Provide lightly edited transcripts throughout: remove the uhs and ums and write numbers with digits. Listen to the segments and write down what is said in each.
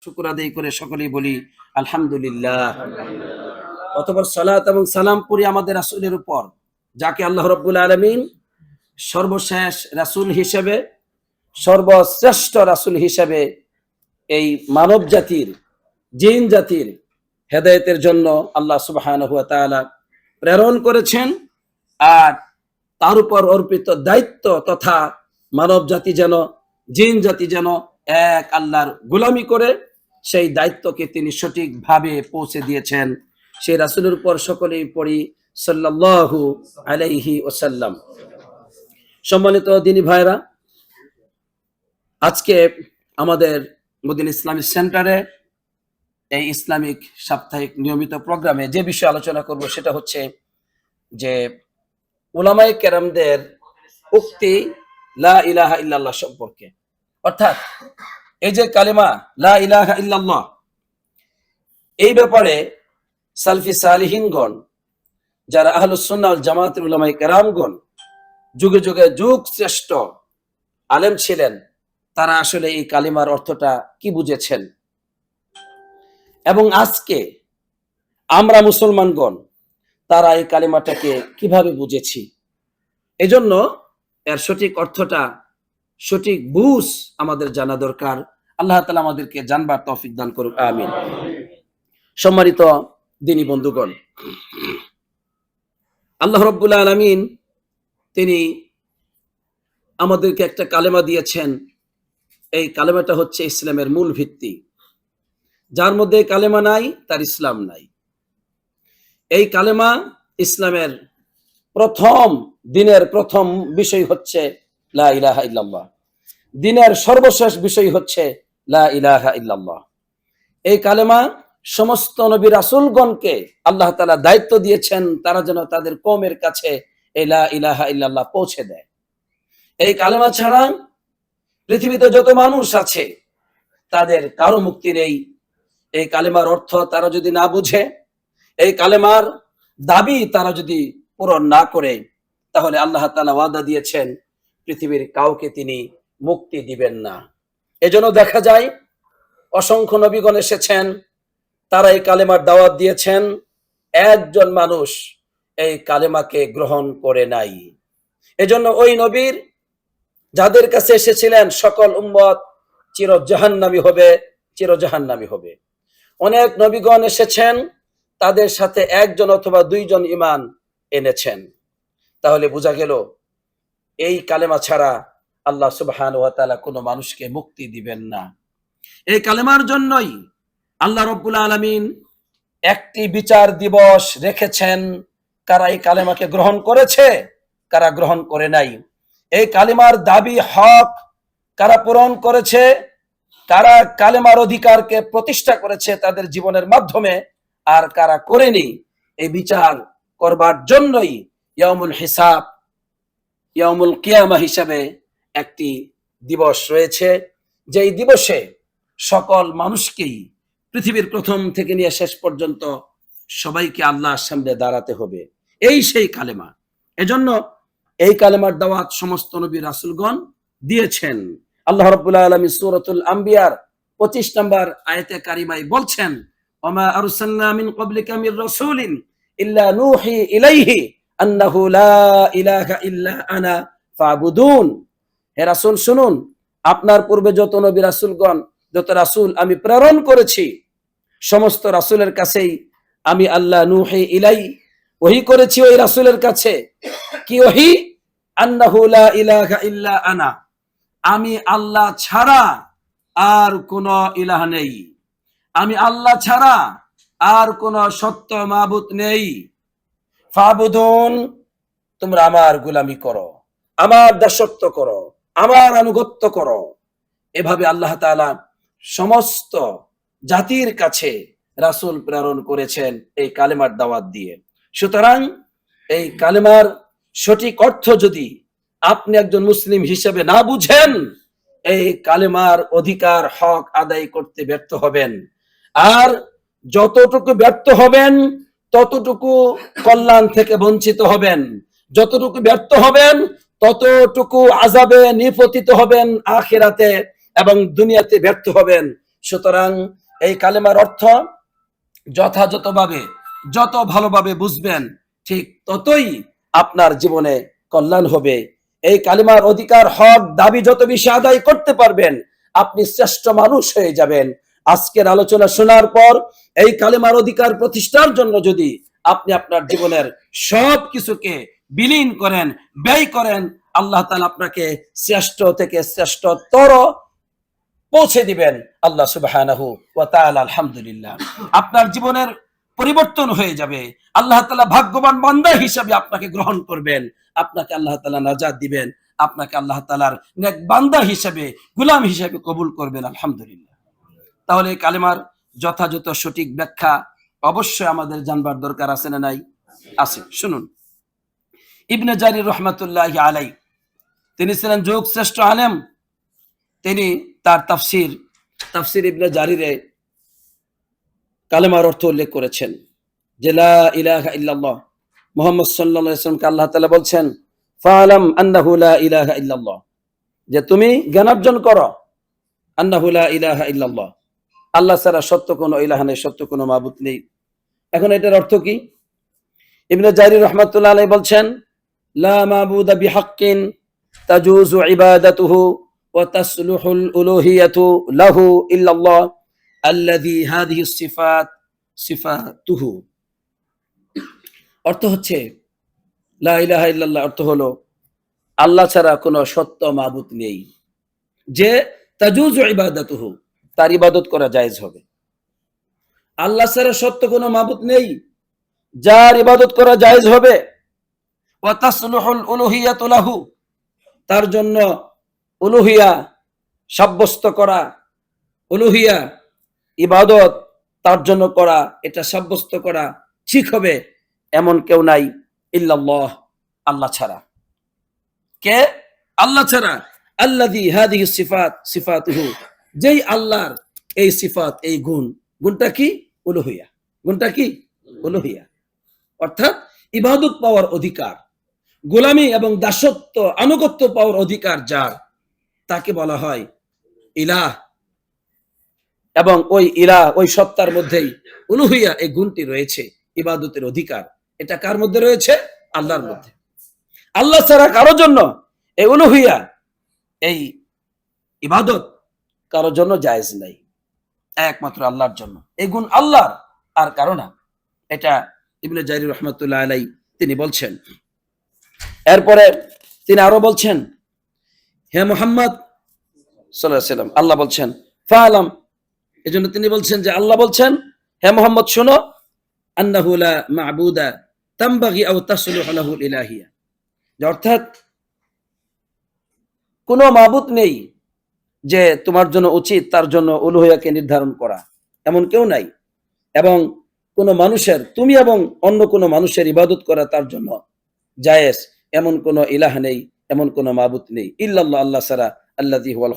শুকর আদায় করে সকলেই বলি আলহামদুলিল্লাহ। অতঃপর সালাত এবং সালাম পড়ি আমাদের রাসূলের উপর, যাকে আল্লাহ রাব্বুল আলামিন সর্বশেষ রাসূল হিসেবে, সর্বশ্রেষ্ঠ রাসূল হিসেবে এই মানব জাতির, জিন জাতির হেদায়েতের জন্য আল্লাহ সুবহানাহু ওয়া তাআলা প্রেরণ করেছেন। আর তার উপর অর্পিত দায়িত্ব তথা মানব জাতি যেন, জিন জাতি যেন এক আল্লাহর গোলামি করে সেই দায়িত্বকে তিনি সঠিকভাবে পৌঁছে দিয়েছেন। সেই রাসূলের উপর সকলেই পড়ি সাল্লাল্লাহু আলাইহি ওয়াসাল্লাম। সম্মানিত দিনী ভাইরা, আজকে আমাদের মদিনা ইসলামিক সেন্টারে এই ইসলামিক সাপ্তাহিক নিয়মিত প্রোগ্রামে যে বিষয়ে আলোচনা করব সেটা হচ্ছে যে উলামায়ে কেরামদের উক্তি লা ইলাহা ইল্লাল্লাহ সম্পর্কে। অর্থাৎ এই যে কালেমা লা ইলাহা ইল্লাল্লাহ, এই ব্যাপারে সালফি সালিহিনগণ, যারা আহলুস সুন্নাহ ওয়াল জামাতের উলামায়ে কেরামগণ, যুগে যুগে যুগ শ্রেষ্ঠ আলেম ছিলেন, তারা আসলে এই কালিমার অর্থটা কি বুঝেছেন এবং আজকে আমরা মুসলমানগণ তারা এই কালিমাটাকে কিভাবে বুঝেছি। এজন্য এর সঠিক অর্থটা, সঠিক বুঝ আমাদের জানা দরকার। আল্লাহ তাআলা আমাদেরকে জানবার তৌফিক দান করুক, আমিন। সম্মানিত দিনী বন্ধুগণ, আল্লাহ রাব্বুল আলামিন তিনি আমাদেরকে একটা কালেমা দিয়েছেন। এই কালেমাটা হচ্ছে ইসলামের মূল ভিত্তি। যার মধ্যে কালেমা নাই তার ইসলাম নাই। এই কালেমা ইসলামের প্রথম দিনের প্রথম বিষয় হচ্ছে লা ইলাহা ইল্লাল্লাহ। দিনের সর্বশেষ বিষয় হচ্ছে লা ইলাহা ইল্লাল্লাহ। এই কালেমা সমস্ত নবী রাসূলগণকে আল্লাহ তাআলা দায়িত্ব দিয়েছেন, তারা যেন তাদের কওমের কাছে এই লা ইলাহা ইল্লাল্লাহ পৌঁছে দেয়। এই কালেমা ছাড়া পৃথিবীতে যত মানুষ আছে তাদের কারো মুক্তি নেই। এই কালেমার অর্থ তারা যদি না বুঝে, এই কালেমার দাবি তারা যদি পূরণ না করে, তাহলে আল্লাহ তাআলা ওয়াদা দিয়েছেন পৃথিবীর কাউকে তিনি মুক্তি দিবেন না। এজন্য দেখা যায় অসংখ্য নবীগণ এসেছেন, তারা এই কালেমার দাওয়াত দিয়েছেন, একজন মানুষ এই কালেমাকে গ্রহণ করে নাই। এজন্য ওই নবীর যাদের কাছে এসেছিলেন সকল উম্মত চির জাহান্নামী হবে, চির জাহান্নামী হবে। অনেক নবীগণ এসেছেন, তাদের সাথে একজন অথবা দুইজন ঈমান এনেছেন। তাহলে বোঝা গেল এই কালেমা ছাড়া আল্লাহ সুবহানাহু ওয়া তাআলা কোনো মানুষকে মুক্তি দিবেন না। এই কালেমার জন্যই আল্লাহ রাব্বুল আলামিন একটি বিচার দিবস রেখেছেন, কারা এই কালেমাকে গ্রহণ করেছে, কারা গ্রহণ করে নাই। এই কালেমার দাবি হক কারা পূরণ করেছে, কারা কালেমার অধিকারকে প্রতিষ্ঠা করেছে তাদের জীবনের মাধ্যমে, আর কারা করেনি, এই বিচার করবার জন্যই ইয়াউমুল হিসাব, ইয়াউমুল কিয়ামা হিসাবে একটি দিবস রয়েছে। যেই দিবসে সকল মানুষকেই পৃথিবীর প্রথম থেকে নিয়ে শেষ পর্যন্ত সবাইকে আল্লাহর সামনে দাঁড়াতে হবে। এই সেই কালেমা। এজন্য এই কালেমার দাওয়াত সমস্ত নবী রাসূলগণ দিয়েছেন। আল্লাহ রাব্বুল আলামিন সূরাতুল আম্বিয়ার 25 নম্বর আয়াতে কারিমায় বলছেন, ওমা আরসালনা মিন ক্বাবলিকা মির রাসূলিন ইল্লা নূহি ইলাইহি আন্নাহু লা ইলাহা ইল্লা আনা ফাবুদুন। হে রাসূল শুনুন, আপনার পূর্বে যত নবী রাসূলগণ, যত রাসূল আমি প্রেরণ করেছি, সমস্ত রাসূলের কাছেই আমি আল্লাহ নূহি ইলাই ওহী করেছি ওই রাসূলের কাছে। কি ওহী? আন্নাহু লা ইলাহা ইল্লা আনা, আমি আল্লাহ ছাড়া আর কোন ইলাহ নেই, আমি আল্লাহ ছাড়া আর কোন সত্য মাবুদ নেই। ফাবুদুন, তোমরা আমার গোলামি করো, আমার দাসত্ব করো, আমার আনুগত্য করো। এভাবে আল্লাহ তাআলা সমস্ত জাতির কাছে রাসূল প্রেরণ করেছেন এই কালেমার দাওয়াত দিয়ে। সুতরাং এই কালেমার সঠিক অর্থ যদি আপনি একজন মুসলিম হিসেবে না বুঝেন, এই কালেমার অধিকার হক আদায় করতে ব্যর্থ হবেন। আর যতটুকু ব্যর্থ হবেন ততটুকু কল্যাণ থেকে বঞ্চিত হবেন, যতটুকু ব্যর্থ হবেন ততটুকু আযাবে নিপতিত হবেন আখিরাতে, এবং দুনিয়াতে ব্যর্থ হবেন। সুতরাং এই কালেমার অর্থ যথাযথভাবে যত ভালোভাবে বুঝবেন ঠিক ততই আপনার জীবনে কল্যাণ হবে। এই কালিমার অধিকার হক দাবি যত বেশি আদায় করতে পারবেন আপনি শ্রেষ্ঠ মানুষ হয়ে যাবেন। আজকের আলোচনা শোনার পর এই কালিমার অধিকার প্রতিষ্ঠার জন্য যদি আপনি আপনার জীবনের সব কিছুকে বিলীন করেন, ব্যয় করেন, আল্লাহ তাআলা আপনাকে শ্রেষ্ঠ থেকে শ্রেষ্ঠতর পৌঁছে দিবেন। আল্লাহ সুবহানাহু ওয়া তাআলা আলহামদুলিল্লাহ আপনার জীবনের পরিবর্তন হয়ে যাবে। আল্লাহ তাআলা ভাগ্যবান বান্দা হিসেবে আপনাকে গ্রহণ করবেন, আপনাকে আল্লাহ তাআলা নাজাত দিবেন, আপনাকে আল্লাহ তাআলার নেক বান্দা হিসেবে, গোলাম হিসেবে কবুল করবেন। আলহামদুলিল্লাহ। তাহলে এই কালেমার যথাযথ সঠিক ব্যাখ্যা অবশ্যই আমাদের জানবার দরকার আছে না নাই? আছে। শুনুন, ইবনে জারির রহমাতুল্লাহি আলাইহি তিনি ছিলেন যুগ শ্রেষ্ঠ আলেম। তিনি তার তাফসির ইবনে জারিরে কালেমার অর্থ উল্লেখ করেছেন যে লা ইলাহা ইল্লাল্লাহ, মুহাম্মদ সাল্লাল্লাহু আলাইহি ওয়াসাল্লামকে আল্লাহ তাআলা বলছেন ফাআলাম আন্নাহু লা ইলাহা ইল্লাল্লাহ, যে তুমি জ্ঞানার্জন করো আন্নাহু লা ইলাহা ইল্লাল্লাহ, আল্লাহ ছাড়া সত্য কোনো ইলাহ নেই, সত্য কোনো মাবুদ নেই। এখন এটার অর্থ কি? ইবনে জারির রাহমাতুল্লাহ আলাইহি বলছেন লা মাবুদা বিহাক্কিন তাজুজু ইবাদাতুহু ওয়া তাসলুহুল উলুহিয়াতু লাহু ইল্লাল্লাহ আল্লাযী হাযিহি সিফাতুহু। অর্থ হচ্ছে লা ইলাহা ইল্লাল্লাহ অর্থ হলো আল্লাহ ছাড়া কোনো সত্য মাবুদ নেই, যে তাজুজু ইবাদাতুহু তার ইবাদত করা জায়েজ হবে। আল্লাহ ছাড়া সত্য কোনো মাবুদ নেই যার ইবাদত করা জায়েজ হবে। ওয়া তাসলুহুল উলুহিয়াতু লাহু, তার জন্য উলুহিয়া সাব্যস্ত করা, উলুহিয়া ইবাদত তার জন্য করা, এটা সাব্যস্ত করা ঠিক হবে এমন কেউ নাই ইল্লাল্লাহ, আল্লাহ ছাড়া। কে? আল্লাহ ছাড়া। আল্লাযী হাযিহি সিফাতুহু, যেই আল্লাহর এই সিফাত, এই গুণটা কি? উলুহিয়া। গুণটা কি? উলুহিয়া। অর্থাৎ ইবাদত পাওয়ার অধিকার, গোলামি এবং দাসত্ব আনুগত্য পাওয়ার অধিকার যার, তাকে বলা হয় ইলাহ। এবং ওই ইলাহ, ওই সত্তার মধ্যেই উলুহিয়া এই গুণটি রয়েছে, ইবাদতের অধিকার। এটা কার মধ্যে রয়েছে? আল্লাহর মধ্যে। আল্লাহ ছাড়া কারো জন্য এই উলুহিয়া, এই ইবাদত কারো জন্য জায়েজ নাই, একমাত্র আল্লাহর জন্য। এই গুণ আল্লাহর, আর কারো না। এটা ইবনে জারির রাহমাতুল্লাহ আলাইহি তিনি বলছেন। এরপরে তিনি আরো বলছেন, হে মুহাম্মদ সাল্লাল্লাহু আলাইহি ওয়াসাল্লাম, আল্লাহ বলছেন ফাআলাম, এজন্য তিনি বলছেন যে আল্লাহ বলছেন হে মুহাম্মদ শোনো, আন্নাহু লা মা'বুদা তামবাগি আও তাসলুহু লাহুল ইলাহিয়া, অর্থাৎ কোনো মাবুদ নেই যে তোমার জন্য উচিত তার জন্য উলুহিয়াকে নির্ধারণ করা, এমন কেউ নাই। এবং কোন মানুষের, তুমি এবং অন্য কোন মানুষের ইবাদত করা তার জন্য জায়েজ, এমন কোন ইলাহ নেই, এমন কোন মাবুদ নেই ইল্লাল্লাহ, আল্লাহ ছাড়া। আল্লাযী হুয়াল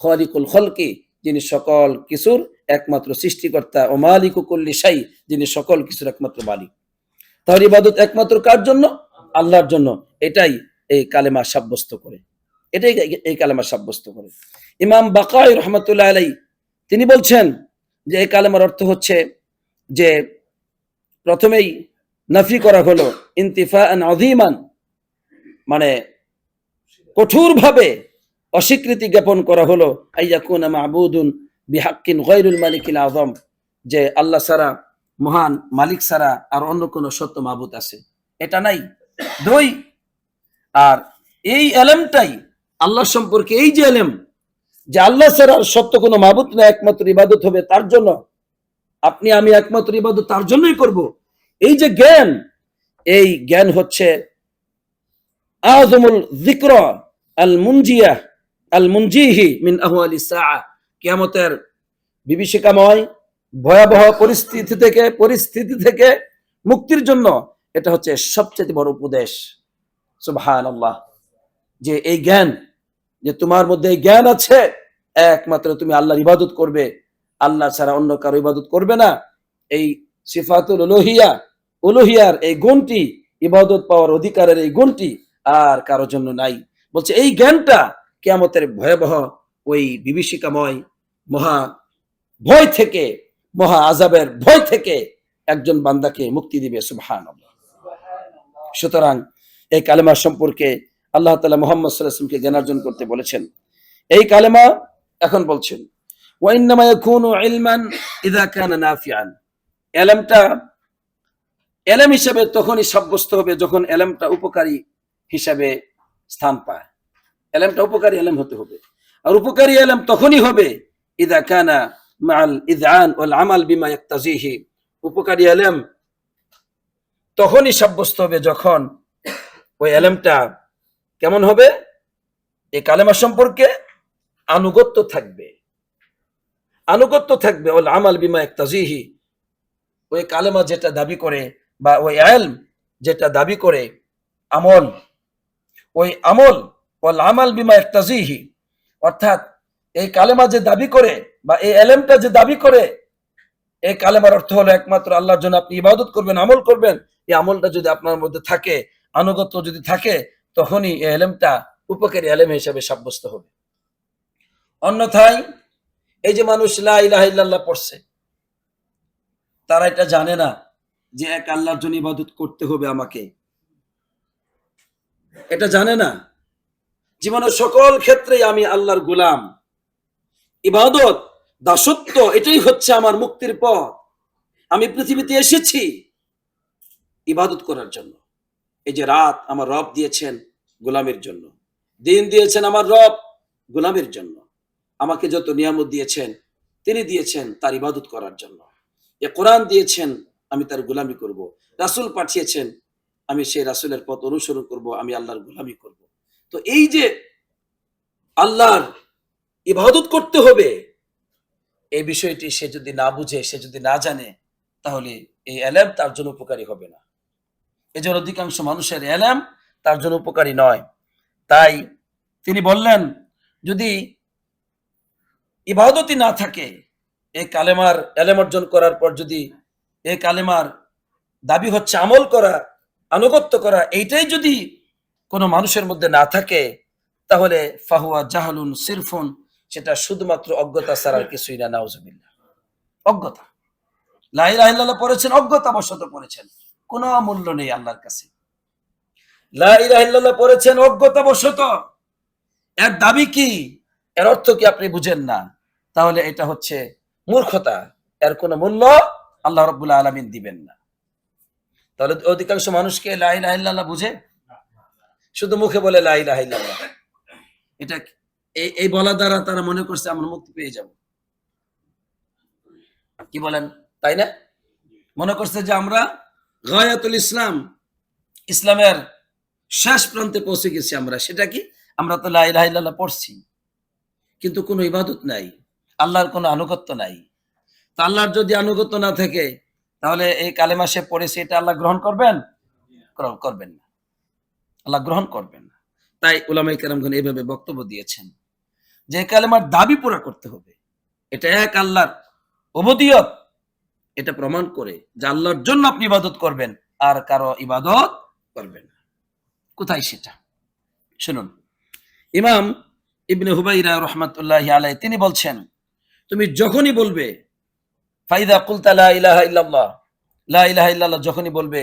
খালিকুল খালকি, যিনি সকল কিছুর একমাত্র সৃষ্টিকর্তা, ও মালিকু কুল্লি শাই, যিনি সকল কিছুর একমাত্র মালিক। তার ইবাদত একমাত্র কার জন্য? আল্লাহর জন্য। এটাই এই কালেমা সাব্যস্ত করে, এটাই এই কালেমা সাব্যস্ত করে। ইমাম বাকাই রহমাতুল্লাহ আলাইহি তিনি বলছেন যে এই কালেমার অর্থ হচ্ছে যে প্রথমেই নাফি করা হলো ইনতিফাআন আযীমান, মানে কঠোরভাবে অস্বীকৃতি জ্ঞাপন করা হলো আইয়াকুনা মা'বুদুন বিহাক্কিন গায়রুল মালিকিল আযম, যে আল্লাহ ছাড়া, মহান মালিক ছাড়া আর অন্য কোন সত্য মাবুদ আছে এটা নাই। দুই, আর এই এলেমটাই আল্লাহ সম্পর্কে, এই যে এলেম যে আল্লাহ ছাড়া সত্য কোনো মাবুদ না, একমাত্র ইবাদত হবে তার জন্য, আপনি আমি একমাত্র ইবাদত তার জন্যই করব, এই যে জ্ঞান, এই জ্ঞান হচ্ছে আযমুল যিকর আল মুনজিহি মিন আহওয়ালিস সাআ, কিয়ামতের বিভীষিকাময় ভয়াবহ পরিস্থিতি থেকে মুক্তির জন্য এটা হচ্ছে সবচেয়ে বড় উপদেশ। সুবহানাল্লাহ। যে এই জ্ঞান, যে তোমার মধ্যে এই জ্ঞান আছে, একমাত্র তুমি আল্লাহর ইবাদত করবে, আল্লাহ ছাড়া অন্য কারো ইবাদত করবে না। এই সিফাতুল উলুহিয়ার এই গুণটি, ইবাদত পাওয়ার অধিকারের এই গুণটি আর কারো জন্য নাই। বলছে এই জ্ঞানটা কিয়ামতের ভয়াবহ ওই বিভীষিকাময় মহা ভয় থেকে, মহা আযাবের ভয় থেকে একজন বান্দাকে মুক্তি দিবে। সুবহানাল্লাহ। সুতরাং এই কালেমা সম্পর্কে আল্লাহ তাআলা মুহাম্মদ সাল্লাল্লাহু আলাইহি ওয়াসাল্লামকে জ্ঞানার্জন করতে বলেছেন। এই কালেমা এখন বলছেন ওয়া ইন্নামা ইয়াকুনু ইলমান ইযা কানা নাফিআন। ইলমটা ইলম হিসেবে তখনই সাব্যস্ত হবে যখন ইলমটা উপকারী হিসাবে স্থান পায়। ইলমটা উপকারী ইলম হতে হবে। আর উপকারী ইলম তখনই হবে ইযা কানা মাআল ইযআন ওয়াল আমাল বিমা ইয়াক্তাজিহি। উপকারী ইলম তখনই সাব্যস্ত হবে যখন ওই ইলমটা কেমন হবে? এই কালেমা সম্পর্কে আনুগত্য থাকবে, আনুগত্য থাকবে। ওয়াল আমাল বিমা ইয়াক্তাজিহি, ওই কালেমা যেটা দাবি করে বা ওই ইলম যেটা দাবি করে আমল, ওই আমল ওয়াল আমাল বিমা ইয়াক্তাজিহি, অর্থাৎ এই কালেমা যে দাবি করে বা এই ইলমটা যে দাবি করে, এই কালেমার অর্থ হলো একমাত্র আল্লাহর জন্য আপনি ইবাদত করবেন, আমল করবেন। এই আমলটা যদি আপনার মধ্যে থাকে, আনুগত্য যদি থাকে, তখনই এই ইলমটা উপকারী ইলম হিসেবে সাব্যস্ত হবে। অন্যথায় এই যে মানুষ লা ইলাহা ইল্লাল্লাহ পড়ছে, তারা এটা জানে না যে এক আল্লাহর জন্য ইবাদত করতে হবে আমাকে, এটা জানে না। জীবনের সকল ক্ষেত্রে আমি আল্লাহর গোলাম, ইবাদত দাসত্ব এটাই হচ্ছে আমার মুক্তির পথ। আমি পৃথিবীতে এসেছি ইবাদত করার জন্য। এই যে রাত আমার রব দিয়েছেন গোলামের জন্য, দিন দিয়েছেন আমার রব গোলামের জন্য, আমাকে যত নিয়ামত দিয়েছেন তিনি দিয়েছেন তার ইবাদত করার জন্য। এ কোরআন দিয়েছেন আমি তার গোলামি করব, রাসূল পাঠিয়েছেন আমি সেই রাসূলের পথ অনুসরণ করব, আমি আল্লাহর গোলামি করব। তো এই যে আল্লাহর ইবাদত করতে হবে, এই বিষয়টি সে যদি না বুঝে, সে যদি না জানে, তাহলে এই ইলম তার জন্য উপকারী হবে না। এজন্য অধিকাংশ মানুষের ইলম তার জন্য উপকারী নয়। তাই তিনি বললেন যদি ইবাদতই না থাকে, এই কালেমার ইলম অর্জন করার পর যদি এই কালেমার দাবি হচ্ছে আমল করা, আনুগত্য করা, এইটাই যদি কোনো মানুষের মধ্যে না থাকে, তাহলে ফাহুয়া জাহালুন সিরফুন, সেটা শুধুমাত্র অজ্ঞতা ছাড়া আর কিছুই না। নাউজুবিল্লাহ। অজ্ঞতা। লা ইলাহা ইল্লাল্লাহ পড়েছেন, অজ্ঞতাবশত পড়েছেন, কোনো মূল্য নেই আল্লাহর কাছে। লা ইলাহা ইল্লাল্লাহ পড়েছেন অজ্ঞতাবশত, এর দাবি কি, এর অর্থ কি আপনি বুঝেন না, তাহলে এটা হচ্ছে মূর্খতা, এর কোনো মূল্য আল্লাহ রাব্বুল আলামিন দিবেন না। তাহলে অধিকাংশ মানুষকে লা ইলাহা ইল্লাল্লাহ বুঝে, শুধু মুখে বলে লা ইলাহা ইল্লাল্লাহ। এটা এই বলা দ্বারা তারা মনে করছে আমরা মুক্তি পেয়ে যাব। কি বলেন, তাই না? মনে করছে যে আমরা গায়াতুল ইসলাম, ইসলামের শেষ প্রান্তে পৌঁছে গেছি আমরা। সেটা কি? আমরা তো লা ইলাহা ইল্লাল্লাহ পড়ছি, কিন্তু কোনো ইবাদত নাই, আল্লাহর কোনো আনুগত্য নাই। তো আল্লাহর যদি আনুগত্য না থাকে, তাহলে এই কালেমা সে পড়েছে, এটা আল্লাহ গ্রহণ করবেন? করবেন না, আল্লাহ গ্রহণ করবেন না। তাই উলামায়ে কেরামগণ এইভাবে বক্তব্য দিয়েছেন যে কালেমার দাবি পুরা করতে হবে, এটা এক আল্লাহর উবুদিয়ত, এটা প্রমাণ করে যে আল্লাহর জন্য আপনি ইবাদত করবেন, আর কারো ইবাদত করবেন না। কোথায় সেটা? শুনুন, ইমাম ইবনে হুবাইরা রাহমাতুল্লাহি আলাইহি তিনি বলছেন, তুমি যখনই বলবে ফাইদা কুলতা লা ইলাহা ইল্লাল্লাহ, লা ইলাহা ইল্লাল্লাহ যখনই বলবে,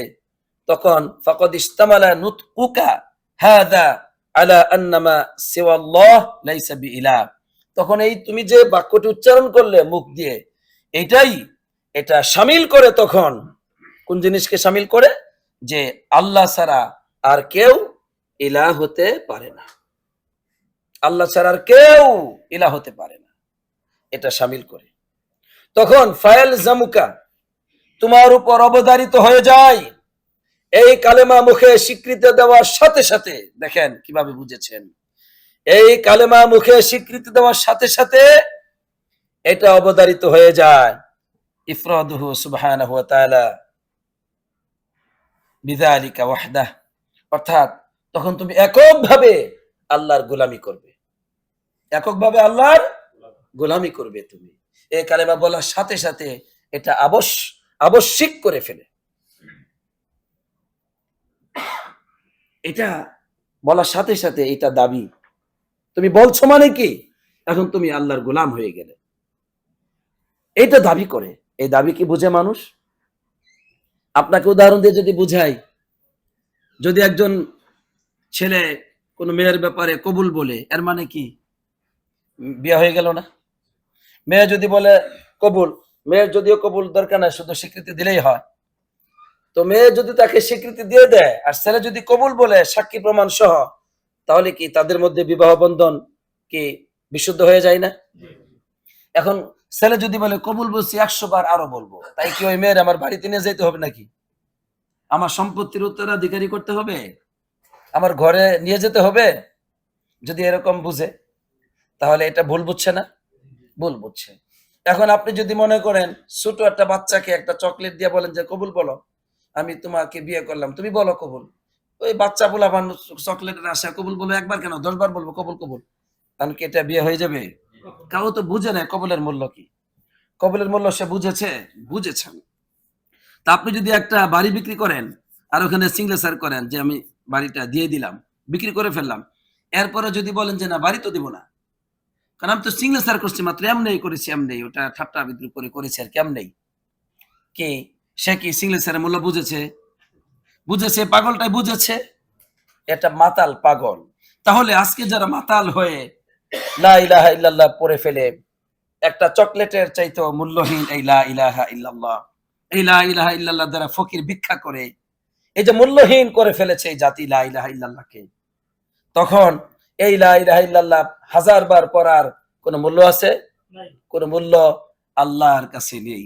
তখন ফাকাদ ইস্তামালা নুতকুকা হাযা আলা আন্নামা সিওয়াল্লাহ লাইসা বিইলাহ, তখন এই তুমি যে বাক্যটি উচ্চারণ করলে মুখ দিয়ে, এটা শামিল করে, তখন কোন জিনিসকে শামিল করে? যে আল্লাহ ছাড়া আর কেউ ইলাহ হতে পারে না, আল্লাহ ছাড়া আর কেউ ইলাহ হতে পারে না, এটা শামিল করে। তখন ফায়াল জামুকা, তোমার উপর অবধারিত হয়ে যায় এই কালেমা মুখে স্বীকৃতি দেওয়ার সাথে সাথে। দেখেন কিভাবে বুঝেছেন, এই কালেমা মুখে স্বীকৃতি দেওয়ার সাথে সাথে এটা অবধারিত হয়ে যায় ইফরাদুহু সুবহানাহু ওয়া তাআলা বিযালিকা ওয়াহদাহ, অর্থাৎ তখন তুমি এককভাবে আল্লাহর গোলামি করবে, এককভাবে আল্লাহর গোলামি করবে। তুমি এই কালেমা বলার সাথে সাথে এটা আবশ্যিক করে ফেলে, এটা বলার সাথে সাথে এটা দাবি, তুমি বলছো মানে কি, এখন তুমি আল্লাহর গোলাম হয়ে গেলে। এইটা দাবি করে। এই দাবি কি বুঝে মানুষ? আপনাকে উদাহরণ দিয়ে যদি বুঝাই, যদি একজন ছেলে কোন মেয়ের ব্যাপারে কবুল বলে, এর মানে কি? বিয়ে হয়ে গেল না? মেয়ে যদি বলে কবুল, মেয়ের যদিও কবুল দরকার নাই, শুধু স্বীকৃতি দিলেই হয়। তো মেয়ে যদি তাকে স্বীকৃতি দিয়ে দেয় আর ছেলে যদি কবুল বলে সাক্ষী প্রমাণ সহ, তাহলে কি তাদের মধ্যে বিবাহ বন্ধন কি বিশুদ্ধ হয়ে যায় না? এখন ছেলে যদি বলে কবুল বলছি 100 বার আরো বলবো, তাই কি ওই মেয়ের আমার বাড়িতে নিয়ে যেতে হবে নাকি? আমার সম্পত্তির উত্তরাধিকারী করতে হবে? আমার ঘরে নিয়ে যেতে হবে? যদি এরকম বুঝে, তাহলে এটা ভুল বুঝছে না? ভুল বুঝছে। এখন আপনি যদি মনে করেন ছোট একটা বাচ্চাকে একটা চকলেট দিয়ে বলেন যে কবুল বলো, আমি তোমাকে বিয়ে করলাম, তুমি বলো কবুল। ওই বাচ্চা বলা মানুষ চকলেটের আশা কবুল বলবো, একবার কেন 10 বার বলবো কবুল কবুল, কারণ কি এটা বিয়ে হয়ে যাবে? কাউ তো বুঝে না কবুলের মূল্য কি। কবুলের মূল্য সে বুঝেছে? বুঝেছেন। তা আপনি যদি একটা বাড়ি বিক্রি করেন আর ওখানে সিগনেচার করেন যে আমি বাড়িটা দিয়ে দিলাম, বিক্রি করে ফেললাম, এরপরে যদি বলেন যে না বাড়ি তো দিব না, কারণ আমি তো সিগনেচার করছি মাত্র, এমনি করেছি, এমনি ওটা ঠাট্টা বিদ্রুপ করে করেছি আর কেমনেই কি, সে কি সিগনেচারের মূল্য বুঝেছে? বুঝেছে? পাগলটাই বুঝেছে। এটা মাতাল পাগল। তাহলে আজকে যারা মাতাল হয়ে লা ইলাহা ইল্লাল্লাহ পড়ে ফেলে, একটা চকলেটের চাইতেও মূল্যহীন এই লা ইলাহা ইল্লাল্লাহ, এই লা ইলাহা ইল্লাল্লাহ দ্বারা ফকির ভিক্ষা করে, এই যে মূল্যহীন করে ফেলেছে এই জাতি লা ইলাহা ইল্লাল্লাহকে, তখন এই লা ইলাহা ইল্লাল্লাহ 1000 বার পড়ার কোন মূল্য আছে? কোন মূল্য আল্লাহর কাছে নেই।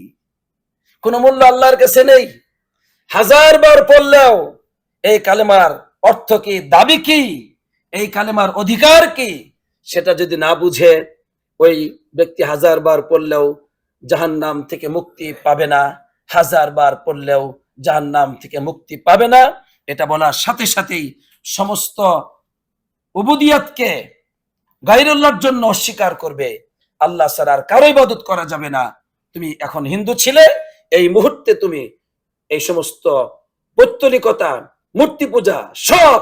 কোন মূল্য আল্লাহর কাছে নেই। 1000 বার পড়লেও এই কালেমার অর্থ কি, দাবি কি, এই কালেমার অধিকার কি, সেটা যদি না বুঝে ওই ব্যক্তি 1000 বার পড়লেও জাহান্নাম থেকে মুক্তি পাবে না। 1000 বার পড়লেও জাহান্নাম থেকে মুক্তি পাবে না। এটা বলার সাথে সাথেই সমস্ত উবুদিয়াতকে গায়রুল্লাহর জন্য অস্বীকার করবে। আল্লাহ ছাড়া আর কারো ইবাদত করা যাবে না। তুমি এখন হিন্দু ছিলে, এই মুহূর্তে তুমি এই সমস্ত পৌত্তলিকতা, মূর্তি পূজা সব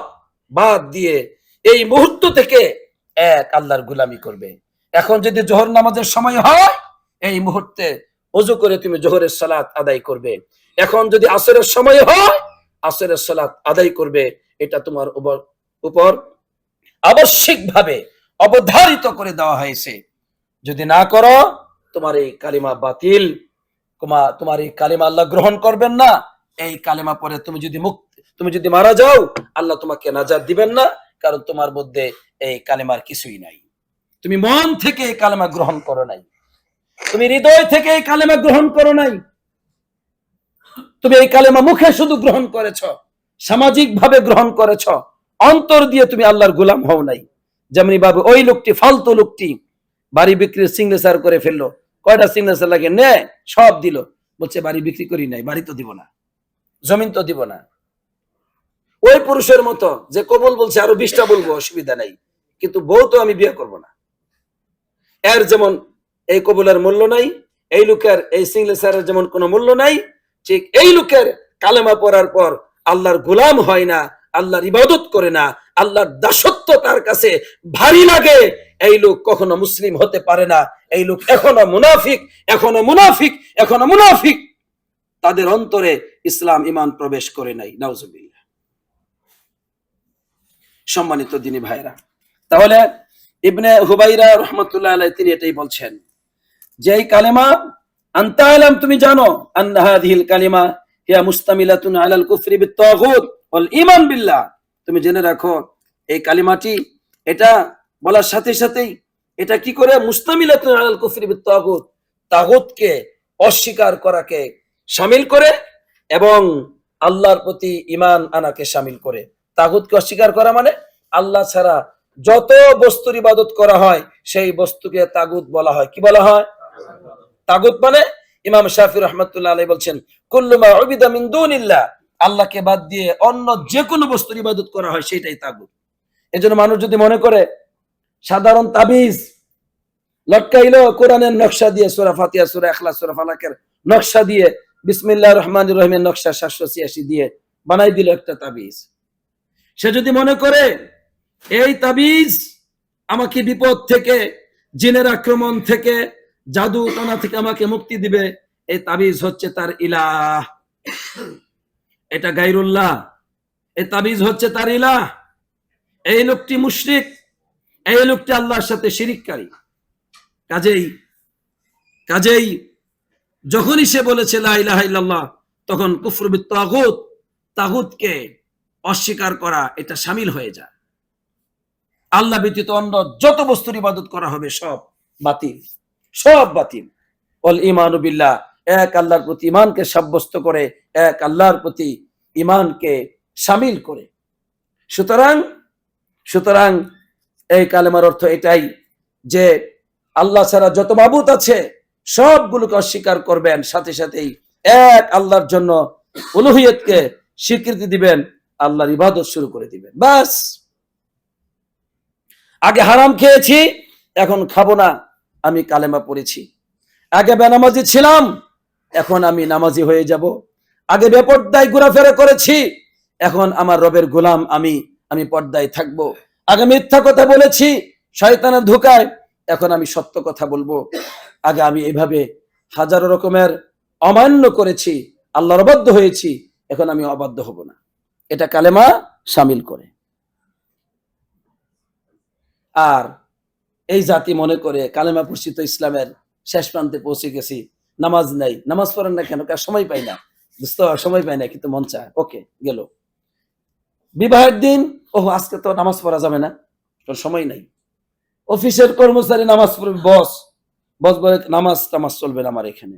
বাদ দিয়ে এই মুহূর্ত থেকে এক আল্লাহর গোলামি করবে। এখন যদি জোহর নামাজের সময় হয়, এই মুহূর্তে ওযু করে তুমি জোহরের সালাত আদায় করবে। এখন যদি আসরের সময় হয়, আসরের সালাত আদায় করবে। এটা তোমার উপর আবশ্যিকভাবে অবধারিত করে দেওয়া হয়েছে। যদি না করো, তোমার এই কালিমা বাতিল, তোমার এই কালিমা আল্লাহ গ্রহণ করবেন না। এই কালিমা পরে তুমি যদি মারা যাও, আল্লাহ তোমাকে নাজাত দিবেন না, কারণ তোমার মধ্যে এই কালিমার কিছুই নাই। তুমি মন থেকে এই কালিমা গ্রহণ করো নাই, তুমি হৃদয় থেকে এই কালিমা গ্রহণ করো নাই, তুমি এই কালিমা মুখে শুধু গ্রহণ করেছ, সামাজিক ভাবে গ্রহণ করেছ, অন্তর দিয়ে তুমি আল্লাহর গোলাম হও নাই। যেমনি ভাবে ওই লোকটি, ফালতু লোকটি বাড়ি বিক্রির সিগনেচার করে ফেললো, কয়টা সিগনেচার লাগে নেয়, সব দিল, বলছে বাড়ি বিক্রি করি নাই, বাড়ি তো দিব না, জমিন তো দিব না। ওই পুরুষের মতো যে কবুল বলছে আরো 20টা বলবো, অসুবিধা নাই, কিন্তু বউ তো আমি বিয়ে করব না। এর যেমন এই কবুলের মূল্য নাই, এই লোকের এই সিগনেচারের যেমন কোনো মূল্য নাই, ঠিক এই লোকের কালেমা পড়ার পর আল্লাহর গোলাম হয় না, আল্লাহর ইবাদত করে না, আল্লাহর দাসত্ব তার কাছে ভারী লাগে, এই লোক কখনো মুসলিম হতে পারে না। এই লোক এখনো মুনাফিক, এখনো মুনাফিক, এখনো মুনাফিক। তাদের অন্তরে ইসলাম ঈমান প্রবেশ করে নাই। নাউজুবিল্লাহ। সম্মানিত দিনী ভাইরা, তাহলে ইবনে হুবাইরা রাহমাতুল্লাহ আলাইহি তিনি এটাই বলছেন যে এই কালেমা, আনতা আলাম, তুমি জানো, আন্না হাযিহিল কালিমা হিয়া মুস্তামিলাতুন আলাল কুফরি বিত-তাগুত ওয়াল ঈমান বিল্লাহ, তুমি জেনে রাখো এই কালিমাটি, এটা বলার সাথে সাথেই এটা কি করে, মুস্তামিলাতুন আলাল কুফরি বিত-তাগুত, তাগুতকে অস্বীকার করাকে শামিল করে এবং আল্লাহর প্রতি ঈমান আনাকে শামিল করে। তাগুতকে অস্বীকার করা মানে আল্লাহ ছাড়া যত বস্তুর ইবাদত করা হয় সেই বস্তুকে তাগুত বলা হয়। কি বলা হয়? তাগুত মানে ইমাম শাফি রাহমাতুল্লাহ আলাইহি বলছেন, কুল্লু মা উবিদা মিন দুনিল্লাহ, আল্লাহকে বাদ দিয়ে অন্য যে কোনো বস্তুর ইবাদত করা হয় সেটাই তাগুত। এজন্য মানুষ যদি মনে করে সাধারণ তাবিজ লটকাইলো কোরআনের নকশা দিয়ে, সূরা ফাতিহা, সূরা ইখলাস, সূরা ফালাকের নকশা দিয়ে, বিসমিল্লাহির রহমানির রহিমের নকশা 786 দিয়ে বানাই দিল একটা তাবিজ, সে যদি মনে করে এই তাবিজ আমাকে বিপদ থেকে, জিনের আক্রমণ থেকে, জাদু টনা থেকে আমাকে মুক্তি দিবে, এই তাবিজ হচ্ছে তার ইলাহ, এটা গায়রুল্লাহ, এই তাবিজ হচ্ছে তার ইলাহ। এই লোকটি মুশরিক, এই লোকটি আল্লাহর সাথে শিরিককারী। কাজেই কাজেই যখনই সে বলেছে লা ইলাহা ইল্লাল্লাহ, তখন কুফর বিত তাগুত, তাগুতকে অস্বীকার করা এটা শামিল হয়ে যায়। আল্লাহ ব্যতীত অন্য যত বস্তুর ইবাদত করা হবে সব বাতিল, সব বাতিল। ওয়াল ঈমানু বিল্লাহ, এক আল্লাহর প্রতি ঈমানকে সাব্যস্ত করে, এক আল্লাহর প্রতি ঈমানকে শামিল করে। সুতরাং সুতরাং এই কালেমার অর্থ এটাই যে আল্লাহ ছাড়া যত মাবুদ আছে সবগুলোকে অস্বীকার করবেন, সাথে সাথেই এক আল্লাহর জন্য উলুহিয়তকে স্বীকৃতি দিবেন, আল্লাহর ইবাদত শুরু করে দিবেন। বাস, আগে হারাম খেয়েছি এখন খাবো না, আমি কালেমা পড়েছি। আগে বেনামাজি ছিলাম এখন আমি নামাজি হয়ে যাব। আগে বেপর্দায় ঘোরাফেরা করেছি এখন আমার রবের গোলাম আমি পর্দায় থাকবো। আগে মিথ্যা কথা বলেছি শয়তানের ধোঁকায়, এখন আমি সত্য কথা বলবো। আগে আমি এইভাবে হাজারো রকমের অমান্য করেছি, আল্লাহর অবাধ্য হয়েছি, এখন আমি অবাধ্য হব না। এটা কালেমা শামিল করে। আর এই জাতি মনে করে কালেমা পড়ছি তো ইসলামের শেষ প্রান্তে পৌঁছে গেছি, নামাজ নাই, নামাজ পড়েন না কেন? সময় পাই না, বুঝতে সময় পাই না, কিন্তু মন চায়, ওকে গেল। বিবাহের দিন, ওহ আজকে তো নামাজ পড়া যাবে না, সময় নাই। অফিসের কর্মচারী নামাজ পড়বে, বস বলে নামাজ টামাজ চলবে না আমার এখানে,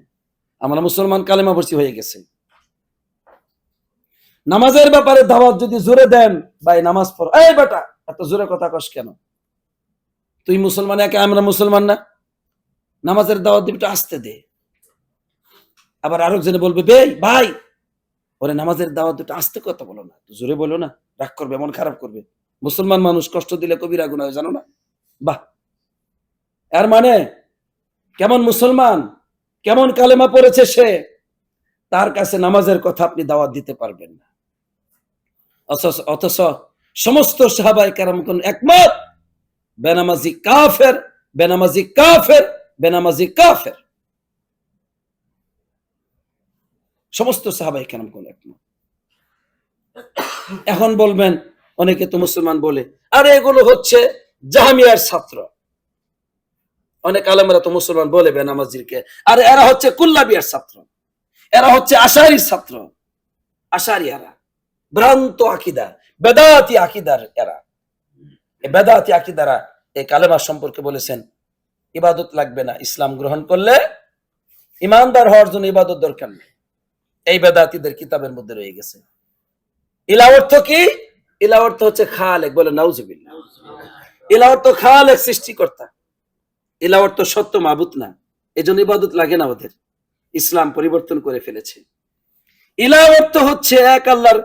আমরা মুসলমান কালেমা পড়ছি হয়ে গেছে। নামাজের ব্যাপারে দাওয়াত যদি জোরে দেন, ভাই নামাজ পড়ো, এই বেটা এত জোরে কথা কস কেন? তুই মুসলমান একে, আমরা মুসলমান না? নামাজের দাওয়াত দিবি একটু আস্তে দে। আবার আরেকজনে বলবে, ভাই ওরে নামাজের দাওয়াত একটু আস্তে কথা বলো না, জোরে বলো না, রাগ করবে, মন খারাপ করবে। মুসলমান মানুষ কষ্ট দিলে কবিরা গুনাহ হয়, জানো না? বাহ, এর মানে কেমন মুসলমান, কেমন কালেমা পড়েছে সে, তার কাছে নামাজের কথা আপনি দাওয়াত দিতে পারবেন না। অথচ সমস্ত সাহাবায়ে কেরামগণ একমত, বেনামাজি কাফের, বেনামাজি কাফের, বেনামাজি কাফের। সমস্ত সাহাবায়ে কেরামগণ একমত। এখন বলবেন, অনেকে তো মুসলমান বলে, আরে এগুলো হচ্ছে জাহামিয়ার ছাত্র। অনেক আলেমরা তো মুসলমান বলে বেনামাজিরকে, আরে এরা হচ্ছে কুল্লাবিয়ার ছাত্র, এরা হচ্ছে আশারির ছাত্র। আশারিয়ারা ভ্রান্ত আকীদা, বেদাতি আকীদার এরা। এই বেদাতি আকীদারা এই কালেমা সম্পর্কে বলেছেন ইবাদত লাগবে না, ইসলাম গ্রহণ করলে ইমানদার হওয়ার জন্য ইবাদত দরকার নেই। এই বেদাতিদের কিতাবের মধ্যে রয়ে গেছে। ইলা অর্থ কি? ইলা অর্থ হচ্ছে খালেক, বলে নাউজুবিল্লাহ। ইলা অর্থ খালেক, সৃষ্টিকর্তা। ইলা অর্থ সত্য মাবুদ না, এজন্য ইবাদত লাগে না ওদের, ইসলাম পরিবর্তন করে ফেলেছে। ইলা অর্থ হচ্ছে এক আল্লাহর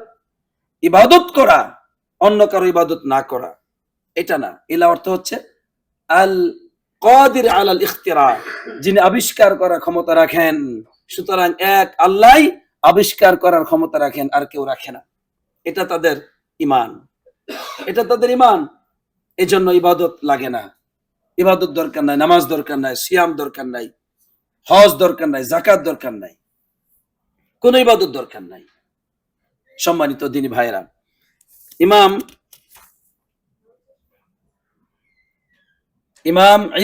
ইবাদত করা, অন্য কারো ইবাদত না করা, এটা না। ইলা অর্থ হচ্ছে আল কাদির আলাল ইখতিরা, যিনি আবিষ্কার করার ক্ষমতা রাখেন। সুতরাং এক আল্লাহ আবিষ্কার করার ক্ষমতা রাখেন, আর কেউ রাখে না। এটা তাদের ঈমান, এটা তাদের ঈমান। এজন্য ইবাদত লাগে না, ইবাদত দরকার নাই, নামাজ দরকার নাই, সিয়াম দরকার নাই, হজ দরকার নাই, যাকাত দরকার নাই, কোন ইবাদত দরকার নাই। সম্মানিত দিনী ভাইরা, ইমাম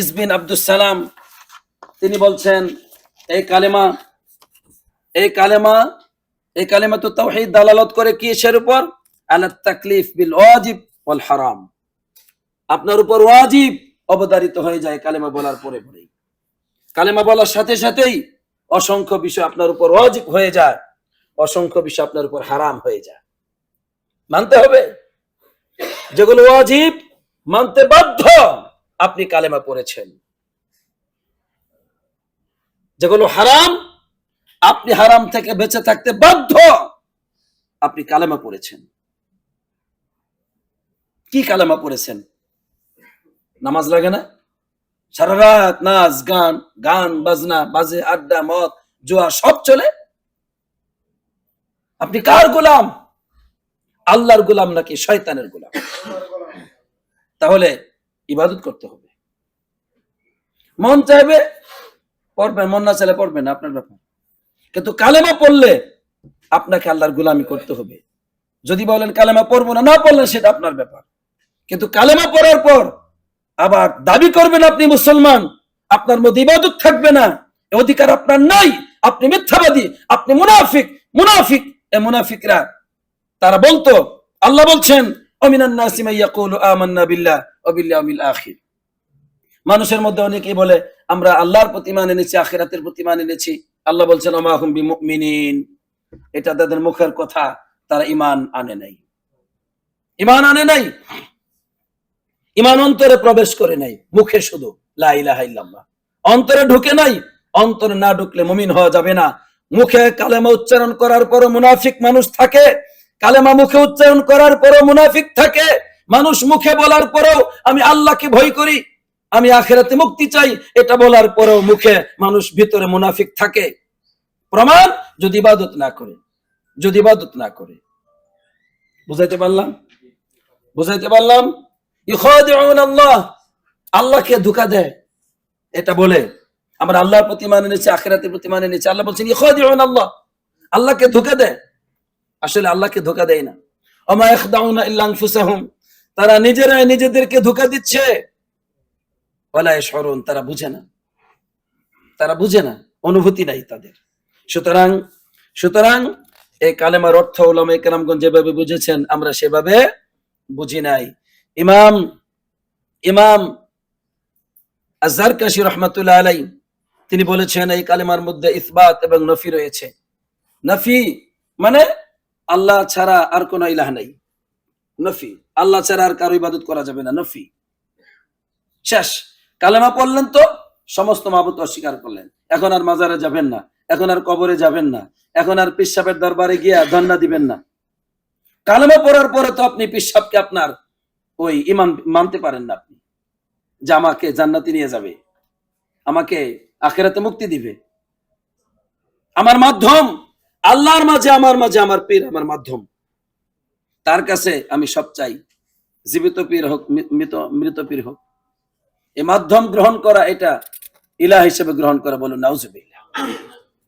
ইস বিন আব্দুস সালাম তিনি বলছেন, এই কালেমা তো তাওহীদ দালালত করে কিসের উপর? আলা তাকলিফ বিল ওয়াজিব ওয়াল হারাম। আপনার উপর ওয়াজিব অবধারিত হয়ে যায় কালেমা বলার পরে পরেই। কালেমা বলার সাথে সাথেই অসংখ্য বিষয় আপনার উপর ওয়াজিব হয়ে যায়, অসংখ্য বিষয় আপনার উপর হারাম হয়ে যায়। মানতে হবে, যেগুলো ওয়াজিব মানতে বাধ্য আপনি কালেমা পড়েছেন, যেগুলো হারাম আপনি হারাম থেকে বেঁচে থাকতে বাধ্য আপনি কালেমা পড়েছেন। কি কালেমা পড়েছেন? নামাজ লাগে না? সারা রাত নাচ গান বাজনা বাজে, আড্ডা মদ জুয়া সব চলে। আপনি কার গোলাম? আল্লাহর গোলাম নাকি শয়তানের গোলাম? তাহলে ইবাদত করতে হবে। মন চাইবে পড়বেন, মন না চাইলে পড়বেন না, আপনার ব্যাপার। কিন্তু কালেমা পড়লে আপনাকে আল্লাহর গোলামি করতে হবে। যদি বলেন কালেমা পড়বো না, না পড়লেন সেটা আপনার ব্যাপার। কিন্তু কালেমা পড়ার পর আবার দাবি করবেন আপনি মুসলমান, আপনার মধ্যে ইবাদত থাকবে না, এ অধিকার আপনার নাই, আপনি মিথ্যাবাদী, আপনি মুনাফিক। মুনাফিক, এ মুনাফিকরা তারা বলতো, আল্লাহ বলছেন অমিনান নাসি মান ইয়াকুলু আমান্না বিল্লাহ ওয়া বিল ইয়াউমিল আখির। মানুষের মধ্যে অনেকেই বলে আমরা আল্লাহর প্রতি ঈমান এনেছি, আখিরাতের প্রতি ঈমান এনেছি। আল্লাহ বলছেন ওমা হুম বিমুমিনিন, এটা তাদের মুখের কথা, তারা ঈমান আনে নাই। ঈমান আনে নাই, ঈমান অন্তরে প্রবেশ করে নাই, মুখে শুধু লা ইলাহা ইল্লাল্লাহ, অন্তরে ঢুকে নাই। অন্তরে না ঢুকলে মুমিন হওয়া যাবে না। মুখে কালেমা উচ্চারণ করার পরও মুনাফিক মানুষ থাকে, কালেমা মুখে উচ্চারণ করার পরও মুনাফিক থাকে। মানুষ মুখে বলার পরেও আমি আল্লাহকে ভয় করি, আমি আখিরাতে মুক্তি চাই, এটা বলার পরেও মুখে মানুষ ভিতরে মুনাফিক থাকে। প্রমাণ, যদি ইবাদত না করে, যদি ইবাদত না করে। বুঝাইতে পারলাম? বুঝাইতে পারলাম? ইখাদিউন আল্লাহ, আল্লাহকে ধোঁকা দেয়, এটা বলে আমরা আল্লাহর প্রতি ঈমান এনেছি, আখিরাতের প্রতি ঈমান এনেছি। আল্লাহ বলছেন ইখাদিউন আল্লাহ, আল্লাহকে ধোঁকা দেয়। আসলে আল্লাহকে ধোঁকা দেয় না। ওমা ইয়াখদাউনা ইল্লা আনফুসাহুম, তারা নিজেরাই নিজেদেরকে ধোঁকা দিচ্ছে। ওয়ালা ইয়াশউরুন, তারা বুঝে না, তারা বুঝে না, অনুভূতি নাই তাদের। সুতরাং সুতরাং এই কালেমার অর্থ উলামায়ে কেরামগণ যেভাবে বুঝেছেন, আমরা সেভাবে বুঝি নাই। ইমাম ইমাম আয-যারকাশী রাহমাতুল্লাহ আলাইহি তিনি বলেছেন এই কালেমার মধ্যে ইসবাত এবং নফি রয়েছে। নফি মানে আল্লাহ ছাড়া আর কোন ইলাহ নাই। নফি, আল্লাহ ছাড়া আর কারো ইবাদত করা যাবে না, নফি। শেষ। কালেমা পড়লেন তো সমস্ত মাবুদ অস্বীকার করলেন। এখন আর মাজারে যাবেন না, এখন আর কবরে যাবেন না, এখন আর পীর সাহেবের দরবারে গিয়ে ধন্না দিবেন না। কালেমা পড়ার পরে তো আপনি পীর সাহেবকে আপনার ওই ইমাম মানতে পারেন না, আপনি যে আমাকে জান্নাতে নিয়ে যাবে, আমাকে আখিরাতে মুক্তি দিবে, আমার মাধ্যম, আল্লাহর মাঝে আমার মাঝে আমার পীর আমার মাধ্যম, তার কাছে আমি সব চাই, জীবিত পীর হোক মৃত পীর হোক। এই মাধ্যম গ্রহণ করা, এটা ইলাহ হিসেবে গ্রহণ করা, বলুন নাউজুবিল্লাহ।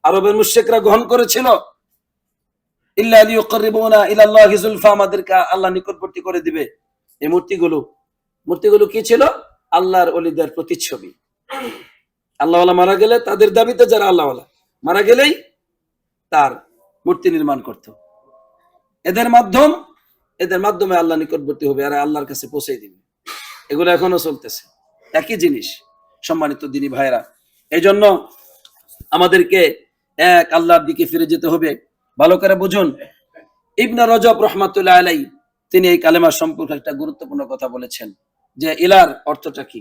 আরবের মুশরিকরা গ্রহণ করেছিল, ইল্লা লিয়ুকরিবুনা ইলাল্লাহি যুলফা, আমাদেরকে আল্লাহ নিকটবর্তী করে দিবে। এই মূর্তিগুলো কি ছিল? আল্লাহর ওলিদের প্রতিচ্ছবি। আল্লাহওয়ালা মারা গেলে তাদের দাবিতে যারা আল্লাহওয়ালা মারা গেলেই তার মূর্তি নির্মাণ করত। এদের মাধ্যমে আল্লাহ নিকটবর্তী হবে আর আল্লাহর কাছে পৌঁছে দিবে। এগুলো এখনো চলতেছে, একই জিনিস। সম্মানিত দিনী ভাইরা, এই জন্য আমাদেরকে এক আল্লাহর দিকে ফিরে যেতে হবে। ভালো করে বুঝুন, ইবনে রজব রাহমাতুল্লাহ আলাইহি তিনি এই কালেমা সম্পর্কে একটা গুরুত্বপূর্ণ কথা বলেছেন, যে ইলার অর্থটা কি।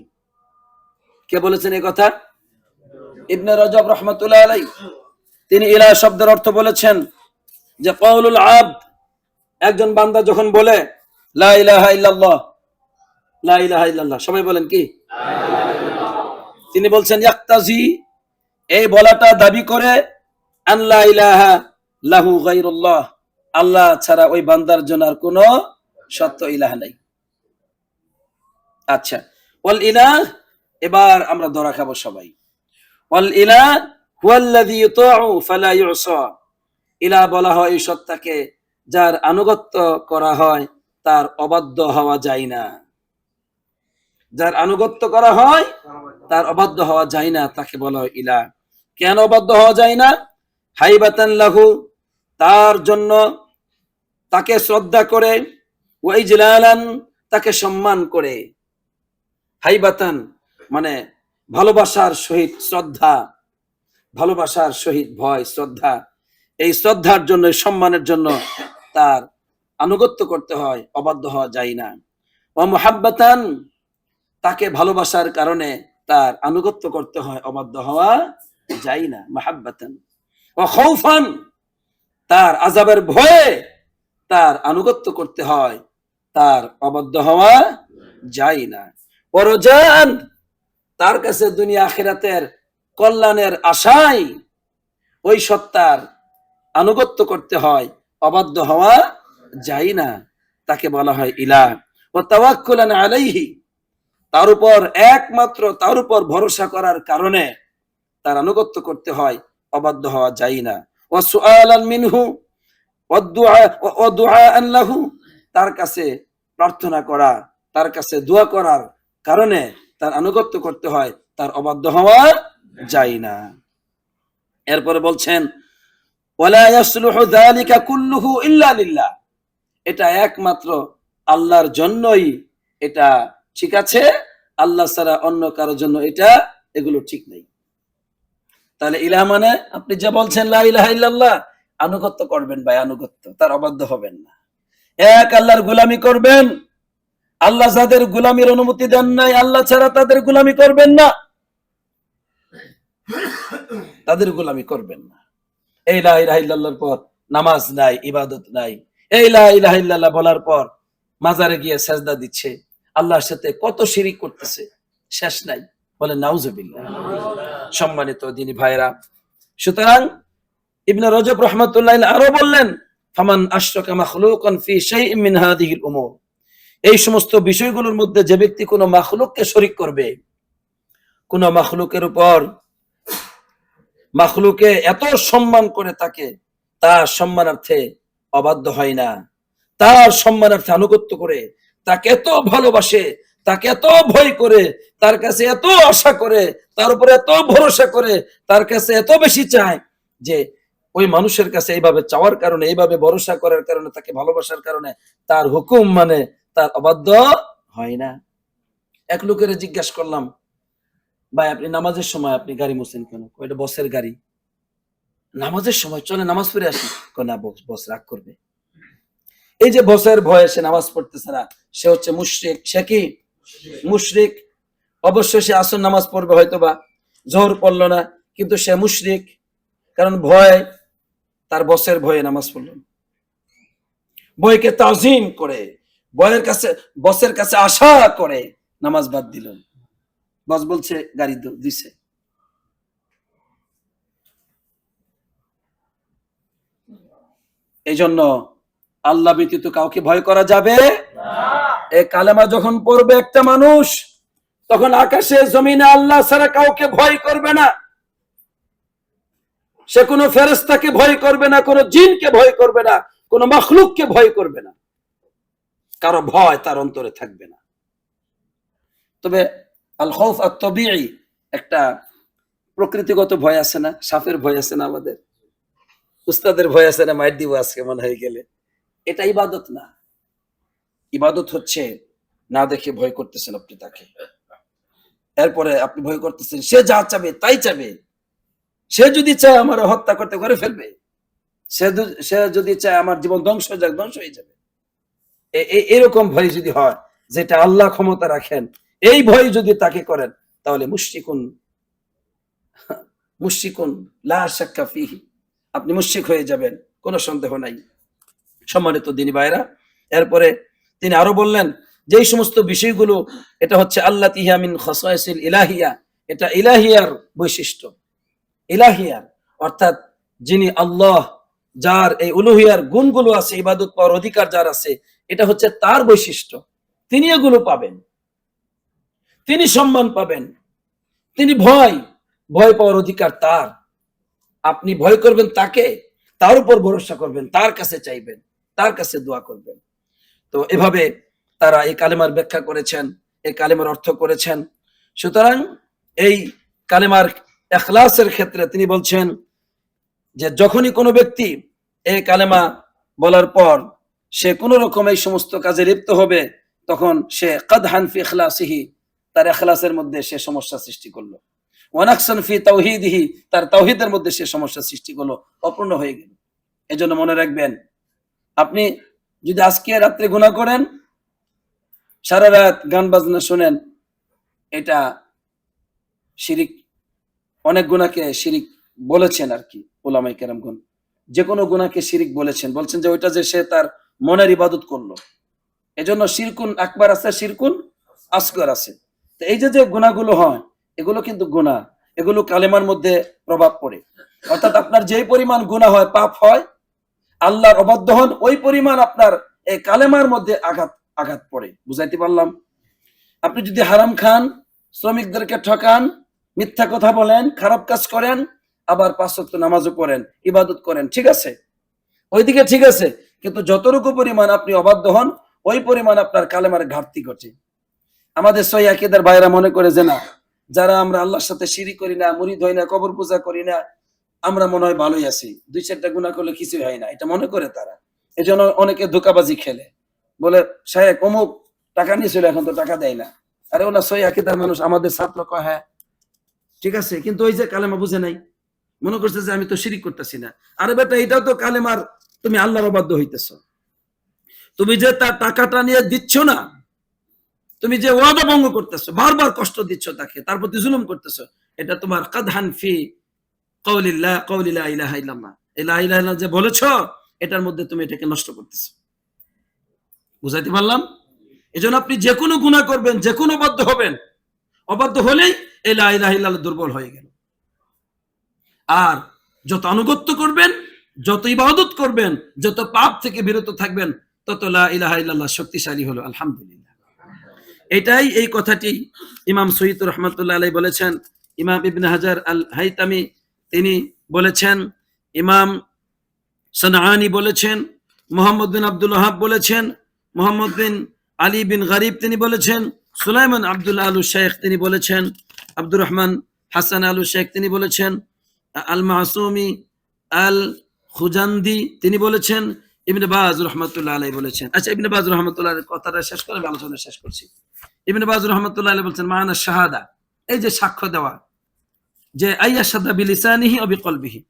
কে বলেছেন এই কথা? ইবনে রজব রাহমাতুল্লাহ আলাইহি তিনি ইলাহ শব্দের অর্থ বলেছেন যে কওলুল আবদ, একজন বান্দা যখন বলে লা ইলাহা ইল্লাল্লাহ, লা ইলাহা ইল্লাল্লাহ, সবাই বলেন কি? তিনি বলছেন ইয়াক্তাজি, এই বলাটা দাবি করে আন লা ইলাহা লাহু গায়রুল্লাহ, আল্লাহ ছাড়া ওই বান্দার জন্য আর কোনো সত্য ইলাহ নাই। আচ্ছা, ওয়াল ইলাহ, এবার আমরা ধরা খাবো সবাই। ওয়াল ইলাহ হুয়াল্লাযী ইউতাউ ফালা ইউসা, ইলাহ বলা হয় এই সত্তাকে যার আনুগত্য করা হয় তার অবাধ্য হওয়া যায় না। যার আনুগত্য করা হয় তার অবাধ্য হওয়া যায় না, তাকে বলা হয় ইলাহ। কেন অবাধ্য হওয়া যায় না? হাইবাতান লাহু, তার জন্য তাকে শ্রদ্ধা করে, ওয়া ইজলালান, তাকে সম্মান করে। হাইবাতান মানে ভালোবাসার সহিত শ্রদ্ধা, ভালোবাসার সহিত ভয়, শ্রদ্ধা। এই শ্রদ্ধার জন্য, সম্মানের জন্য তার আনুগত্য করতে হয়, অবাধ্য হওয়া যায় না। ওয়া মুহাব্বাতান, তাকে ভালোবাসার কারণে তার আনুগত্য করতে হয়, অবাধ্য হওয়া যায় না। মুহাব্বাতান। ওয়া খাউফান, তার আযাবের ভয়ে তার আনুগত্য করতে হয়, তার অবাধ্য হওয়া যায় না। ওয়া রাজান, তার কাছে দুনিয়া আখিরাতের কল্যাণের আশায় ওই সত্তার আনুগত্য করতে হয়, অবাধ্য হওয়া যায় না, তাকে বলা হয় ইলাহ। ওয়া তাওয়াক্কুলান আলাইহি, তার উপর একমাত্র তার উপর ভরসা করার কারণে তার আনুগত্য করতে হয়, অবাধ্য হওয়া যায় না। ওয়া সুআলান মিনহু ওয়া দুআআন লাহু, তার কাছে প্রার্থনা করা, তার কাছে দোয়া করার কারণে তার আনুগত্য করতে হয়, তার অবাধ্য হওয়া যায় না। এরপরে বলছেন ওয়ালা ইয়াসলুহু যালিকা কুল্লুহু ইল্লা লিল্লাহ, এটা একমাত্র আল্লাহর জন্যই এটা ঠিক আছে, আল্লাহ ছাড়া অন্য কারোর জন্য এগুলো ঠিক নেই। তাহলে ইলাহ মানে আপনি যে বলছেন লা ইলাহা ইল্লাল্লাহ, আনুগত্য করবেন ভাই, আনুগত্য, তার অবাধ্য হবেন না। এক আল্লাহর গোলামি করবেন, আল্লাহ যাদের গোলামির অনুমতি দেন নাই আল্লাহ ছাড়া তাদের গোলামি করবেন না, তাদের গোলামি করবেন না। এই লা ইলাহা ইল্লাল্লাহর পর নামাজ নাই, ইবাদত নাই। এই লা ইলাহা ইল্লাল্লাহ বলার পর মাজারে গিয়ে সেজদা দিচ্ছে, আল্লাহর সাথে কত শিরিক করতেছে, শেষ নাই। বলে নাউজুবিল্লাহ। সম্মানিত দিনী ভাইরা, সুতরাং ইবনে রজব রাহমাতুল্লাহ আরো বললেন ফামান আশরাকা মাখলুকান ফি শাইইন মিন হাদিহিল উমুর, এই সমস্ত বিষয়গুলোর মধ্যে যে ব্যক্তি কোনো মাখলুককে শরীক করবে, কোন মাখলুকের উপর, মাখলুকে এত সম্মান করে তাকে, তার সম্মানার্থে অবাধ্য হয় না, তার সম্মানার্থে আনুগত্য করে, তাকে এত ভালোবাসে, তাকে এত ভয় করে, তার কাছে এত আশা করে, তার উপরে এত ভরসা করে, তার কাছে এত বেশি চায় যে ওই মানুষের কাছে এইভাবে চাওয়ার কারণে, এইভাবে ভরসা করার কারণে, তাকে ভালোবাসার কারণে তার হুকুম মানে তার অবাধ্য হয় না। এক লোকের জিজ্ঞাসা করলাম, ভাই আপনি নামাজের সময় আপনি গাড়ি মুছেন কেন? এটা বসের গাড়ি, নামাজের সময় চলে নামাজ পড়ে আসি। না, বস রাগ করবে। এই যে বসের ভয়ে সে নামাজ পড়তেছে না, সে হচ্ছে মুশরিক। সে কি মুশরিক? অবশ্যই সে আসর নামাজ পড়বে, হয়তো বা জোহর পড়লো না, কিন্তু সে মুশরিক, কারণ ভয়, তার বসের ভয়ে নামাজ পড়ল না। ভয়কে তাজিম করে, বসের কাছে আশা করে নামাজ বাদ দিল। বস বলছে গাড়ি দিছে। এই জন্য আল্লাহ ব্যতীত কাউকে ভয় করা যাবে না। এই কালেমা যখন পড়বে একটা মানুষ, তখন আকাশে জমিনে আল্লাহ ছাড়া কাউকে ভয় করবে না। সে কোনো ফেরেশতাকে ভয় করবে না, কোনো জিনকে ভয় করবে না, কোনো মাখলুককে ভয় করবে না, কারো ভয় তার অন্তরে থাকবে না। তবে আল খাউফ আত-তাবিঈ, একটা প্রকৃতিগত ভয় আছে না, সাপের ভয় আছে না, আমাদের উস্তাদের ভয় আছে না, মাইর দিব আজকে মনে হয়ে গেলে, এটা ইবাদত না। ইবাদত হচ্ছে না দেখে ভয় করতেছেন আপনি তাকে, এরপরে আপনি ভয় করতেছেন, সে যা চাবে তাই চাবে, সে যদি চায় আমার হত্যা করতে করে ফেলবে, সে যদি চায় আমার জীবন ধ্বংস হয়ে যাক, ধ্বংস হয়ে যাবে। এরকম ভয় যদি হয়, যেটা আল্লাহ ক্ষমতা রাখেন, এই ভয় যদি তাকে করেন, তাহলে মুশরিকুন লা শাক্কা ফিহি, আপনি মুশরিক হয়ে যাবেন, কোনো সন্দেহ নাই। সম্মানিত দিনী ভাইরা, এরপরে তিনি আরো বললেন যে এই সমস্ত বিষয়গুলো, এটা হচ্ছে আল্লাতিহা মিন খাসাইসিল ইলাহিয়া, এটা ইলাহিয়ার বৈশিষ্ট্য। ইলাহিয়ার অর্থাৎ যিনি আল্লাহ, যার এই উলুহিয়ার গুণগুলো আছে, ইবাদত পাওয়ার অধিকার যার আছে, এটা হচ্ছে তার বৈশিষ্ট্য। তিনি এগুলো পাবেন, তিনি সম্মান পাবেন, তিনি ভয় পাওয়ার অধিকার তার। আপনি ভয় করবেন তাকে, তার উপর ভরসা করবেন, তার কাছে চাইবেন, তার কাছে দোয়া করবেন। তো এভাবে তারা এই কালেমার ব্যাখ্যা করেছেন, এই কালেমার অর্থ করেছেন। সুতরাং এই কালেমার ইখলাসের ক্ষেত্রে তিনি বলছেন যে যখনই কোনো ব্যক্তি এই কালেমা বলার পর সে কোন রকম এই সমস্ত কাজে লিপ্ত হবে, তখন সে কাদহান ফি ইখলাসিহি, তার ইখলাসের মধ্যে সে সমস্যা সৃষ্টি করলো, ওয়ানাকসান ফি তাওহীদিহি, তার তাওহীদের মধ্যে সে সমস্যা সৃষ্টি করলো, অপূর্ণ হয়ে গেল। এজন্য মনে রাখবেন, আপনি যদি আজকে রাত্রে গুনাহ করেন, সারা রাত গান বাজনা শুনেন, এটা শিরিক। অনেক গুনাহকে শিরিক বলেছেন আর কি উলামায়ে কেরামগণ, যে কোনো গুনাহকে শিরিক বলছেন যে ওইটা যে সে তার মনের ইবাদত করলো। এজন্য শিরকুন আকবার আছে, শিরকুন আসগর আছে। তো এই যে গুনাহগুলো হয়, এগুলো কিন্তু গুনাহ, এগুলো কালেমার মধ্যে প্রভাব পড়ে। অর্থাৎ আপনার যেই পরিমাণ গুনাহ হয়, পাপ হয়, আল্লাহর অবাধ্য হন, ওই পরিমাণ আপনার এই কালেমার মধ্যে আঘাত পড়ে। বুঝাইতে পারলাম? আপনি যদি হারাম খান, শ্রমিকদেরকে ঠকান, মিথ্যা কথা বলেন, খারাপ কাজ করেন, আবার 5 ওয়াক্ত নামাজও পড়েন, ইবাদত করেন, ঠিক আছে, ওইদিকে ঠিক আছে, কিন্তু যতটুকু পরিমাণ আপনি অবাধ্য হন ওই পরিমাণ আপনার কালেমার ঘাটতি ঘটে। আমাদের সহিহ আকীদার ভাইরা মনে করে যে না, যারা আমরা আল্লাহর সাথে শিরিক করি না, মুরিদ হই না, কবর পূজা করি না, আমরা মনে হয় ভালোই আছি, 2-4টা গুনাহ করলে কিছুই হয় না, এটা মনে করে তারা। এজন্য অনেকে ধোঁকাবাজি খেলে, বলে শায়েখ অমুক টাকা নিয়েছিল, এখন তো টাকা দেয় না। আরে ওনা সহিহ আকীদার মানুষ, আমাদের ছাত্র কয় হ্যাঁ ঠিক আছে, কিন্তু ওই যে কালেমা বুঝে নাই, মনে করছে যে আমি তো শিরিক করতেছি না। আরে বেটা, এটাও তো কালেমার, তুমি আল্লাহর অবাধ্য হইতেছ। তুমি যে তার টাকাটা নিয়ে দিচ্ছ না, তুমি যে ওয়াদা ভঙ্গ করতেছো, বারবার কষ্ট দিচ্ছ তাকে, তার প্রতি জুলুম করতেছো, এটা তোমার কাদহান ফি কাউলিল্লাহ, কাউলি লা ইলাহা ইল্লাল্লাহ, এই লা ইলাহা ইল্লাল্লাহ যে বলেছো, এটার মধ্যে তুমি এটাকে নষ্ট করতেছো। বুঝাইতে পারলাম? এজন্য আপনি যে কোনো গুনাহ করবেন, যে কোনো অবাধ্য হবেন, অবাধ্য হলেই এই লা ইলাহা ইল্লাল্লাহ দুর্বল হয়ে গেল। আর যত আনুগত্য করবেন, যত ইবাদত করবেন, যত পাপ থেকে বিরত থাকবেন, তত লা ইলাহা ইল্লাল্লাহ শক্তিশালী হলো। আলহামদুলিল্লাহ। এটাই, এই কথাটি ইমাম সৈয়দ রহমতুল্লাহ আলাইহি বলেছেন, ইমাম ইবনে হাজার আল হাইতামি তিনি বলেছেন, ইমাম সানআনী বলেছেন, মোহাম্মদ বিন আব্দুল ওয়াহাব বলেছেন, মোহাম্মদ বিন আলী বিন গরিব তিনি বলেছেন, সুলাইমান আব্দুল্লাহ আলু শেখ তিনি বলেছেন, আব্দুর রহমান হাসান আলু শেখ তিনি বলেছেন, আল মাসুমি আল খুজান্দি তিনি বলেছেন, ইবনে বাজ রহমতুল্লাহ আলাইহি বলেছেন। আচ্ছা, ইবনে বাজ রহমতুল্লাহ আলাইহির কথাটা শেষ করে আমি আলোচনা শেষ করছি। ইবনে বাজ রহমতুল্লাহ আলাইহি বলেছেন, মানা শাহাদা, এই যে সাক্ষ্য দেওয়া, যে আইয়াশাদা বিলিসানিহি ওয়া বিকলবিহি,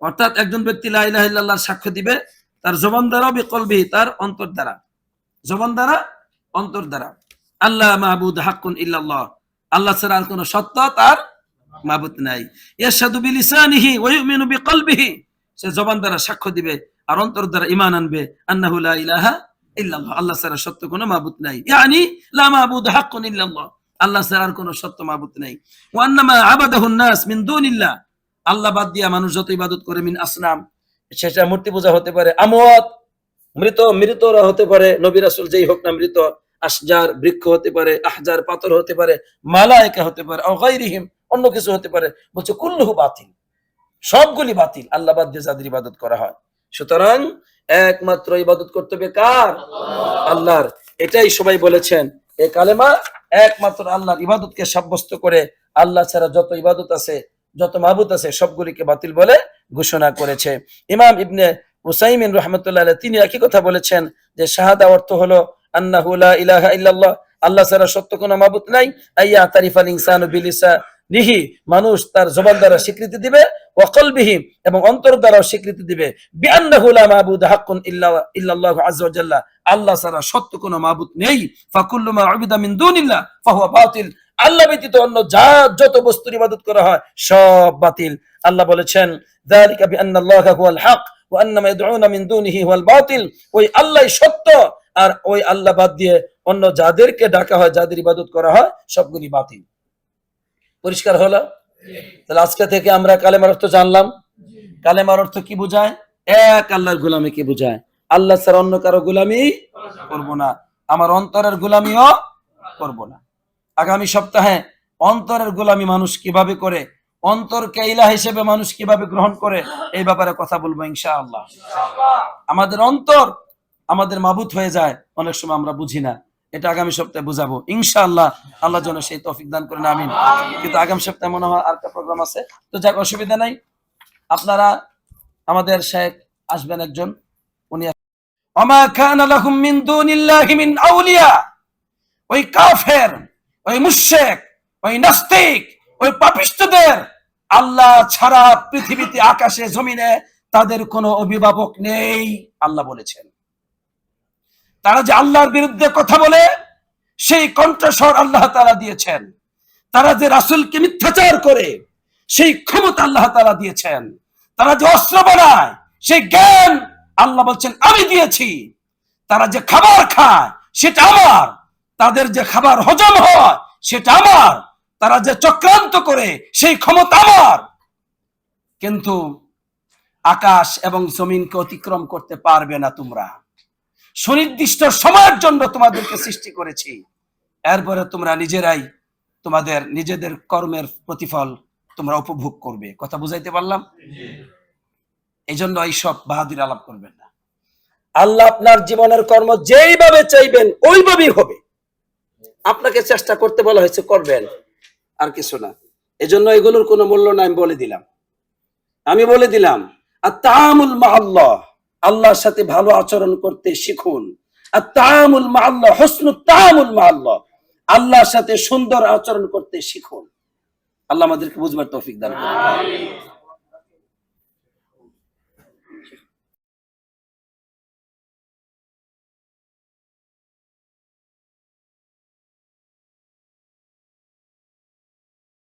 অর্থাৎ একজন ব্যক্তি লা ইলাহা ইল্লাল্লাহর সাক্ষ্য দিবে তার জবান দ্বারা, বিকলবিহি তার অন্তর দ্বারা, জবান দ্বারা, অন্তর দ্বারা, আল্লাহ মাহবুদ হাক্কুন ইল্লাল্লাহ, আল্লাহ ছাড়া আর কোনো সত্য তার মাবুদ নাই। ইয়াশহাদু বিলিসানিহি ওয়া ইউমিনু বিকলবিহি, সে জবান দ্বারা সাক্ষ্য দিবে আর অন্তর দ্বারা ঈমান আনবে, আন্নাহু লা ইলাহা ইল্লাল্লাহ, আল্লাহ ছাড়া সত্য কোনো মাবুদ নাই, ইয়ানি লা মাবুদ হাক্কুন ইল্লাল্লাহ, আল্লাহ ছাড়া আর কোনো সত্য মাবুদ নাই। ওয়া আন্নামা আবাদাহুন নাস মিন দুনিল্লাহ, আল্লাহ বাদ দিয়া মানুষ যত ইবাদত করে, মিন আসনাম, সেটা মূর্তি পূজা হতে পারে, আমওয়াত মৃতরা হতে পারে, নবী রাসূল যেই হোক না মৃত, আশজার বৃক্ষ হতে পারে, আহজার পাথর হতে পারে, মালায়েকা হতে পারে, আও গায়রিহিম অন্য কিছু হতে পারে, বলছে কুল্লুহু বাতিল, সবগুলি বাতিল, আল্লাহ বাদ দিয়ে যাদের ইবাদত করা হয়। সুতরাং একমাত্র ইবাদত করতে হবে কার? আল্লাহর। এটাই সবাই বলেছেন, এই কালেমা একমাত্র আল্লাহর ইবাদতকে সাব্যস্ত করে আল্লাহ ছাড়া যত ইবাদত আছে, যত মাবুদ আছে, সবগুলিকে বাতিল বলে ঘোষণা করেছে। ইমাম ইবনে উসাইমিন রাহমাতুল্লাহ আলাইহি তিনি একই কথা বলেছেন, যে শাহাদা অর্থ হলো আন্নাহু লা ইলাহা ইল্লাল্লাহ, আল্লাহ ছাড়া সত্য কোনো মাবুদ নাই, আইয়া তারিফাল ইনসানু বিলিসানিহি, মানুষ তার জবান দ্বারা স্বীকৃতি দিবে, ওয়া কলবিহি এবং অন্তর দ্বারা স্বীকৃতি দিবে, বিআন্নাহু লা মাবুদ হাক্কুন ইল্লাল্লাহু আযজা ওয়া জাল্লা, আল্লাহ ছাড়া সত্য কোনো মাবুদ নেই, ফাকুল্লু মা উবিদা মিন দুনিল্লাহ ফাহুয়া বাতিল, আল্লাহ ব্যতীত অন্য যত বস্তুর ইবাদত করা হয় সব বাতিল। আল্লাহ বলেছেন, যালিকা বিআন্নাল্লাহা হুয়াল হক ওয়া আন্না মা ইয়াদউনা মিন দুনিহি হুয়াল বাতিল, ওই আল্লাহই সত্য আর ওই আল্লাহ বাদ দিয়ে অন্য যাদেরকে ডাকা হয়, যাদের ইবাদত করা হয়, সবগুলি বাতিল। পরিষ্কার হলো? তাহলে আজকে থেকে আমরা কালেমার অর্থ জানলাম। কালেমার অর্থ কি বোঝায়? এক আল্লাহর গোলামি কি বোঝায়, আল্লাহ ছাড়া অন্য কারো গোলামি করব না, আমার অন্তরের গোলামিও করব না। আগামী সপ্তাহে অন্তরের গোলামি মানুষ কিভাবে করে, অন্তরকে ইলাহ হিসেবে মানুষ কিভাবে গ্রহণ করে, এই ব্যাপারে কথা বলবো ইনশাআল্লাহ। আমাদের অন্তর আমাদের মাবুদ হয়ে যায়, অনেক সময় আমরা বুঝি না, এটা আগামী সপ্তাহে বুঝাবো ইনশাআল্লাহ। আল্লাহ যেন সেই তৌফিক দান করেন, আমিন। কিন্তু আগামী সপ্তাহে মনে হয় আরেকটা প্রোগ্রাম আছে, তো যাক অসুবিধা নাই, আপনারা আমাদের শেখ আসবেন একজন, উনি ওমা কানা লাহুম মিন দুনিল্লাহি মিন আউলিয়া, ওই কাফের, ওই মুশরিক, ওই নাস্তিক, ওই পাপিষ্ঠদের আল্লাহ ছাড়া পৃথিবীতে, আকাশে, জমিনে তাদের কোনো অভিভাবক নেই, আল্লাহ বলেছেন। তারা যে আল্লাহর বিরুদ্ধে কথা বলে, সেই কণ্ঠস্বর আল্লাহ তাআলা দিয়েছেন। তারা যে রাসূলকে মিথ্যাচার করে, সেই ক্ষমতা আল্লাহ তাআলা দিয়েছেন। তারা যে অস্ত্র বানায়, সেই জ্ঞান আল্লাহ বলছেন আমি দিয়েছি। তারা যে খাবার খায় সেটা আমার, তাদের যে খাবার হজম হয় সেটা আমার, তারা যে চক্রান্ত করে সেই ক্ষমতা আমার। কিন্তু আকাশ এবং জমিনকে অতিক্রম করতে পারবে না তোমরা, সুনির্দিষ্ট সময়ের জন্য তোমাদেরকে সৃষ্টি করেছি, এরপরে তোমরা নিজেরাই তোমাদের নিজেদের কর্মের প্রতিফল তোমরা উপভোগ করবে। কথা বুঝাইতে পারলাম? এই জন্য এইসব বাহাদুর আলাপ করবেন না। আল্লাহ আপনার জীবনের কর্ম যেইভাবে চাইবেন ওইভাবেই হবে। আপনাকে চেষ্টা করতে বলা হয়েছে, করবেন, আর কিছু না। এজন্য এগুলোর কোনো মূল্য নাই। আমি বলে দিলাম আত-তাআমুল মা আল্লাহ, আল্লাহর সাথে ভালো আচরণ করতে শিখুন। আত-তাআমুল মা আল্লাহ হুসনুত তাআমুল মা আল্লাহ, আল্লাহর সাথে সুন্দর আচরণ করতে শিখুন। আল্লাহ আমাদেরকে বুঝবার তৌফিক দান করুন।